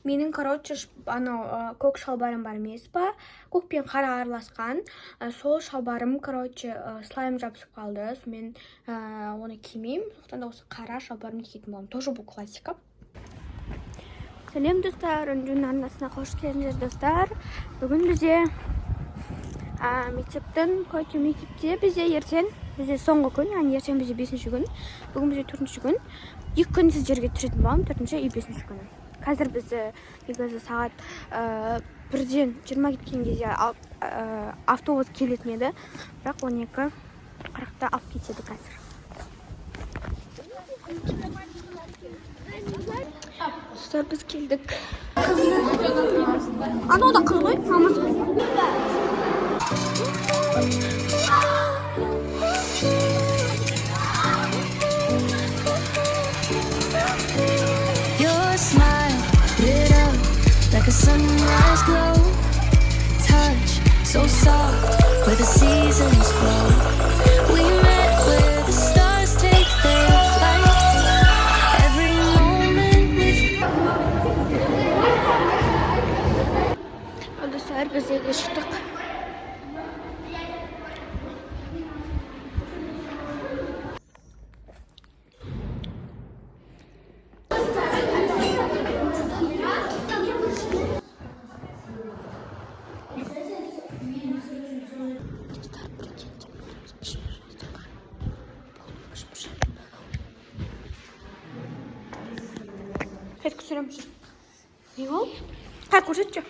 Менің, короче, анау көк шалбарым бар емес па? Көк пен қара араласқан. Сол шалбарым, короче, слайм жабысып қалды. Мен оны кимеймін. Сондықтан да осы қара шалбарымды киетін боламын. Тоже бұл классика. Сәлем достар, Үнжун арнасына қош келдіңіздер достар. Бүгін бізде мектепте бізде ертең, бізде соңғы күн, яғни ертең бізде 5-ші күн, бүгін бізде 4-ші күн. 2 күн сіздерге түсіретін боламын, 4-ші и 5-ші күні. Қазір бізді негізі сағат 1-ден 20 кеткен кезде автобус келетін еді, бірақ 12:40-та алып кетеді қазір. Достар, біз келдік. Анау да қыз ғой, мамыз. Your smile lit up like a sunrise glow. Touch so soft where the seasons flow. We met where the stars take their flight. Every moment with Dostlar, biz evde çıktık. Hadi kusura mısın? Ne oldu? Hadi koşutça.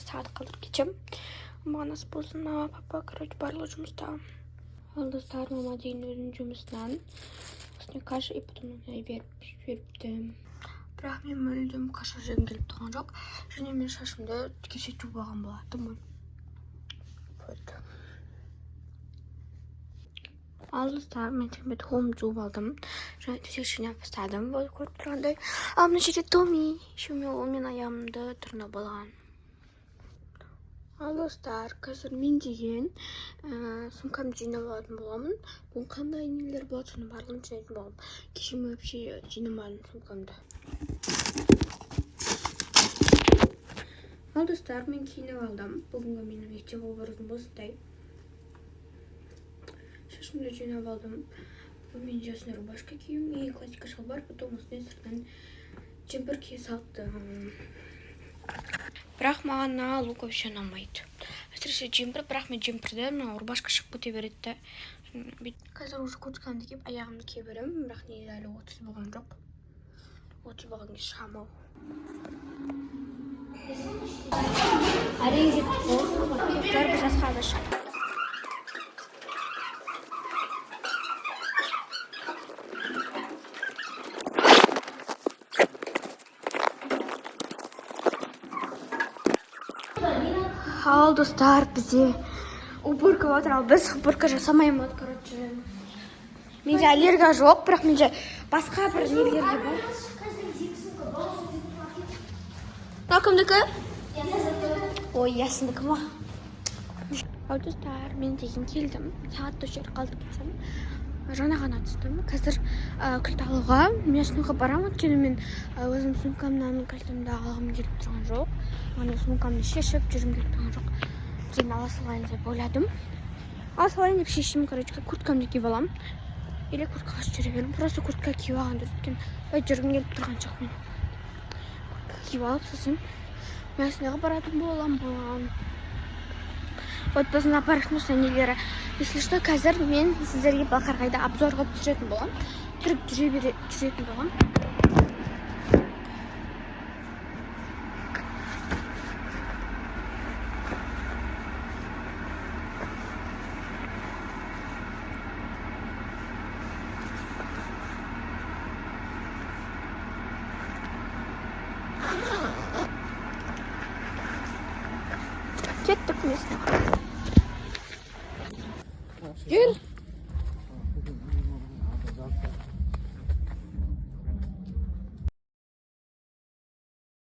Saat kalır geçeceğim. Ama nasıl bulsun papa барлығы жұмыста. Ал достар, мама дейін өзінің жұмысынан осыны каша и потом беріпті. Бірақ мен мүлдем каша жегім келіп тұрған жоқ. Және мен шашымды кеше жуып алған болатынмын. Ал достар, мен теңбет қолымды жуып алдым. Және төсекшіне бастадым. Бұл көріп тұрғандай. Ал мына жерде Томи. Ол мен аяғымды тырнап алған. Ал достар, қазір мен деген сумкамды жинап алатын боламын. Бұл қандай нелер болады, соны барлығын жинайтын боламын. Кеше мен вообще жинамадым сумкамды. Ал достар, мен киініп алдым. Бүгінгі менің мектеп образым осындай. Шашымды жинап алдым. Бұл мен жасына рубашка киім и классика шалбар, потом осындай сыртынан джемпер кие салдым. Бірақ маған лук вообще ұнамайды. Әсіресе джемпер, бірақ мен джемперді рубашка шығып кете береді. Қазір уже курткамды киіп, аяғымды кие беремін, бірақ не әлі 30 болған жоқ. 30 болған кезде шығамын. Әрең жеттік болсын. Достар, біз асқазы шықтық. Ал достар, бізде уборка отыр, ал біз уборка жасамаймыз, короче. Менде аллергия жоқ, бірақ менде басқа бір нелерге бар. Мынау кімдікі? Ой, ясындікі ма? Ал достар, мен деген келдім. Сағат 4 қалды кетсем. Жаңа ғана түстім. Қазір кілт алуға мен сумка барамын, өйткені мен өзім сумкамнан кілтімді алғым келіп тұрған жоқ. Мен сумкамды шешіп жүргім келіп тұрған жоқ. Кейін ала салайын деп ойладым. Ала салайын деп шештім, короче, курткамды киіп аламын. Или куртка жүре беремін. Просто куртка киіп алған дұрыс, өйткені Ой, жүргім келіп тұрған жоқ мен. Киіп алып, сосын мәсінеға баратын болам. Отбасын апарық нелері. Если что, қазір мен сіздерге Балқарағайда обзорға түсіретін болам. Түріп жүретін болам. Кеттік месіне. Жүр.